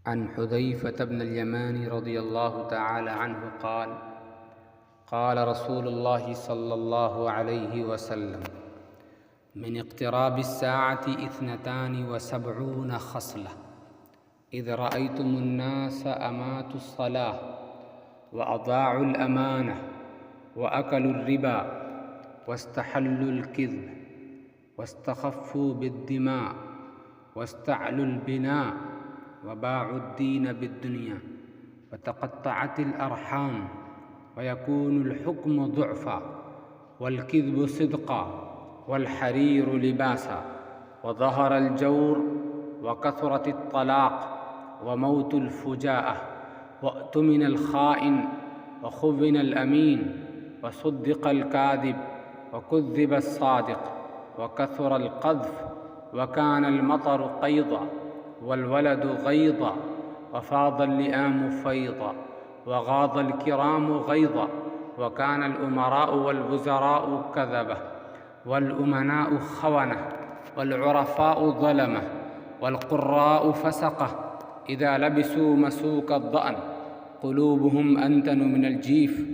عن حذيفة بن اليمان رضي الله تعالى عنه قال قال رسول الله صلى الله عليه وسلم: من اقتراب الساعة 72 خصلة: إذ رأيتم الناس أماتوا الصلاة وأضاعوا الأمانة وأكلوا الربا واستحلوا الكذب واستخفوا بالدماء واستعلوا البناء وباعوا الدين بالدنيا وتقطعت الأرحام ويكون الحكم ضعفا والكذب صدقا والحرير لباسا وظهر الجور وكثرت الطلاق وموت الفجاءة واؤتمن الخائن وخون الأمين وصدق الكاذب وكذب الصادق وكثر القذف وكان المطر قيضا والولد غيضا وفاض اللئام فيضا وغاض الكرام غيظا وكان الأمراء والوزراء كذبة والأمناء خونة والعرفاء ظلمة والقراء فسقة إذا لبسوا مسوك الضأن قلوبهم أنتن من الجيف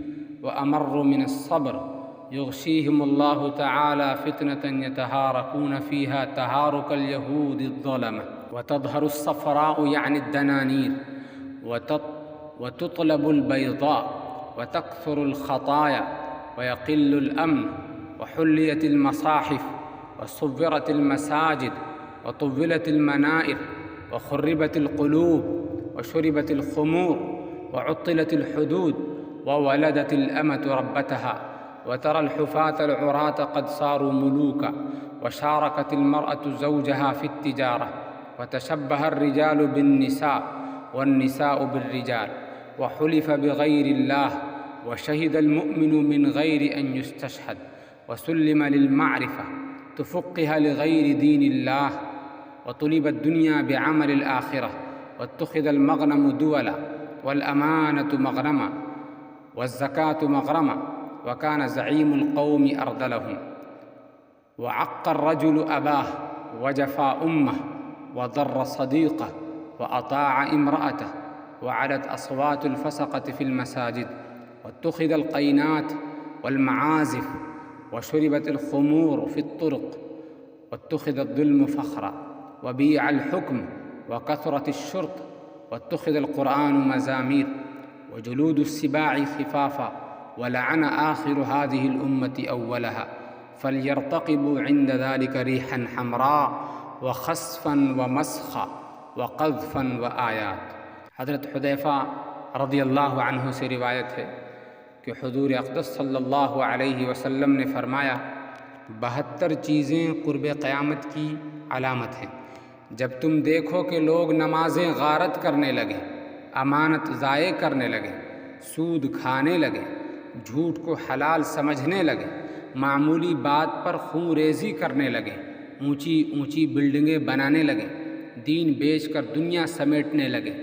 وأمر من الصبر يغشيهم الله تعالى فتنة يتهاركون فيها تهارك اليهود الظلمة وتظهر الصفراء يعني الدنانير وتطلب البيضاء وتكثر الخطايا ويقل الأمن وحليت المصاحف وصورت المساجد وطولت المنائر وخربت القلوب وشربت الخمور وعطلت الحدود وولدت الأمة ربتها وترى الحفاة العراة قد صاروا ملوكا وشاركت المرأة زوجها في التجارة وتشبه الرجال بالنساء والنساء بالرجال وحلف بغير الله وشهد المؤمن من غير أن يستشهد وسلم للمعرفة تفقه لغير دين الله وطلب الدنيا بعمل الآخرة واتخذ المغنم دولا والأمانة مغرما والزكاة مغرما وكان زعيم القوم أرذلهم وعق الرجل أباه وجفى أمه وضر صديقه وأطاع امرأته وعلت أصوات الفسقة في المساجد واتخذ القينات والمعازف وشربت الخمور في الطرق واتخذ الظلم فخرا وبيع الحكم وكثرت الشرط واتخذ القرآن مزامير وجلود السباع خفافا ولعن آخر هذه الأمة أولها فليرتقبوا عند ذلك ريحا حمراء وخسفا ومسخا وقذفا وآيات۔ حضرت حذیفہ رضی اللہ عنہ سے روایت ہے کہ حضور اقدس صلی اللہ علیہ وسلم نے فرمایا 72 چیزیں قرب قیامت کی علامت ہیں۔ جب تم دیکھو کہ لوگ نمازیں غارت کرنے لگے، امانت ضائع کرنے لگے، سود کھانے لگے، جھوٹ کو حلال سمجھنے لگے، معمولی بات پر خون ریزی کرنے لگے، اونچی اونچی بلڈنگیں بنانے لگے، دین بیچ کر دنیا سمیٹنے لگے،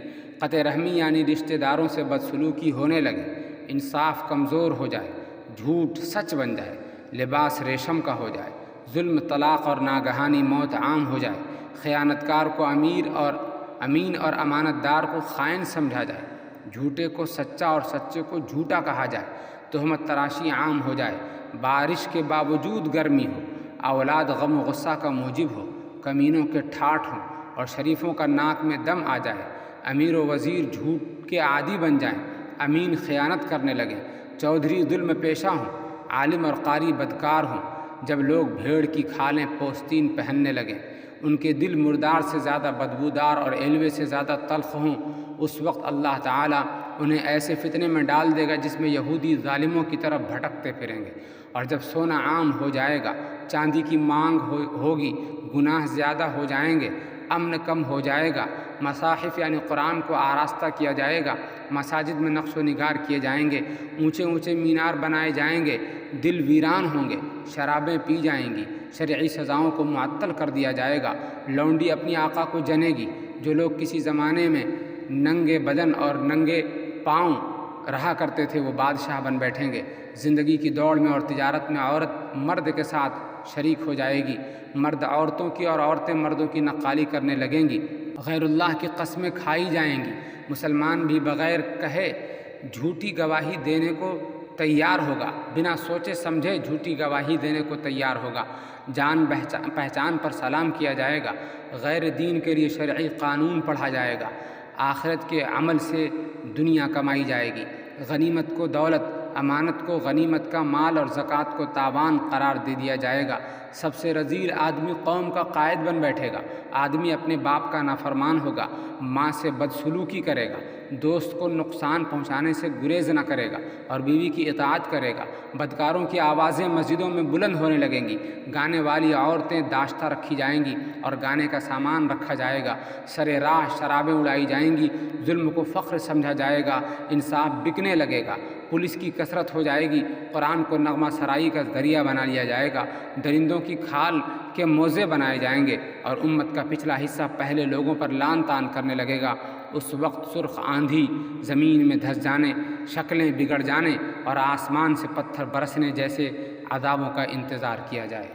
قطع رحمی یعنی رشتہ داروں سے بدسلوکی ہونے لگے، انصاف کمزور ہو جائے، جھوٹ سچ بن جائے، لباس ریشم کا ہو جائے، ظلم، طلاق اور ناگہانی موت عام ہو جائے، خیانت کار کو امین اور امانت دار کو خائن سمجھا جائے، جھوٹے کو سچا اور سچے کو جھوٹا کہا جائے، تہمت تراشی عام ہو جائے، بارش کے باوجود گرمی ہو، اولاد غم و غصہ کا موجب ہو، کمینوں کے ٹھاٹھ ہوں اور شریفوں کا ناک میں دم آ جائے، امیر و وزیر جھوٹ کے عادی بن جائیں، امین خیانت کرنے لگیں، چودھری ظلم پیشہ ہوں، عالم اور قاری بدکار ہوں، جب لوگ بھیڑ کی کھالیں پوستین پہننے لگیں، ان کے دل مردار سے زیادہ بدبودار اور ایلوے سے زیادہ تلخ ہوں، اس وقت اللہ تعالیٰ انہیں ایسے فتنے میں ڈال دے گا جس میں یہودی ظالموں کی طرف بھٹکتے پھریں گے۔ اور جب سونا عام ہو جائے گا، چاندی کی مانگ ہوگی، گناہ زیادہ ہو جائیں گے، امن کم ہو جائے گا، مصاحف یعنی قرآن کو آراستہ کیا جائے گا، مساجد میں نقش و نگار کیے جائیں گے، اونچے اونچے مینار بنائے جائیں گے، دل ویران ہوں گے، شرابیں پی جائیں گی، شرعی سزاؤں کو معطل کر دیا جائے گا، لونڈی اپنی آقا کو جنے گی۔ جو لوگ کسی زمانے میں ننگے بدن اور ننگے پاؤں رہا کرتے تھے وہ بادشاہ بن بیٹھیں گے۔ زندگی کی دوڑ میں اور تجارت میں عورت مرد کے ساتھ شریک ہو جائے گی، مرد عورتوں کی اور عورتیں مردوں کی نقالی کرنے لگیں گی، غیر اللہ کی قسمیں کھائی جائیں گی، مسلمان بھی بغیر کہے جھوٹی گواہی دینے کو تیار ہوگا، بنا سوچے سمجھے جھوٹی گواہی دینے کو تیار ہوگا، جان پہچان پر سلام کیا جائے گا، غیر دین کے لیے شرعی قانون پڑھا جائے گا، آخرت کے عمل سے دنیا کمائی جائے گی، غنیمت کو دولت، امانت کو غنیمت کا مال اور زکوٰۃ کو تاوان قرار دے دیا جائے گا، سب سے رذیل آدمی قوم کا قائد بن بیٹھے گا، آدمی اپنے باپ کا نافرمان ہوگا، ماں سے بدسلوکی کرے گا، دوست کو نقصان پہنچانے سے گریز نہ کرے گا اور بیوی کی اطاعت کرے گا، بدکاروں کی آوازیں مسجدوں میں بلند ہونے لگیں گی، گانے والی عورتیں داشتہ رکھی جائیں گی اور گانے کا سامان رکھا جائے گا، سرے راہ شرابیں اڑائی جائیں گی، ظلم کو فخر سمجھا جائے گا، انصاف بکنے لگے گا، پولیس کی کثرت ہو جائے گی، قرآن کو نغمہ سرائی کا ذریعہ بنا لیا جائے گا، درندوں کی کھال کے موزے بنائے جائیں گے اور امت کا پچھلا حصہ پہلے لوگوں پر لان تان کرنے لگے گا۔ اس وقت سرخ آندھی زمین میں دھس جانے، شکلیں بگڑ جانے اور آسمان سے پتھر برسنے جیسے عذابوں کا انتظار کیا جائے۔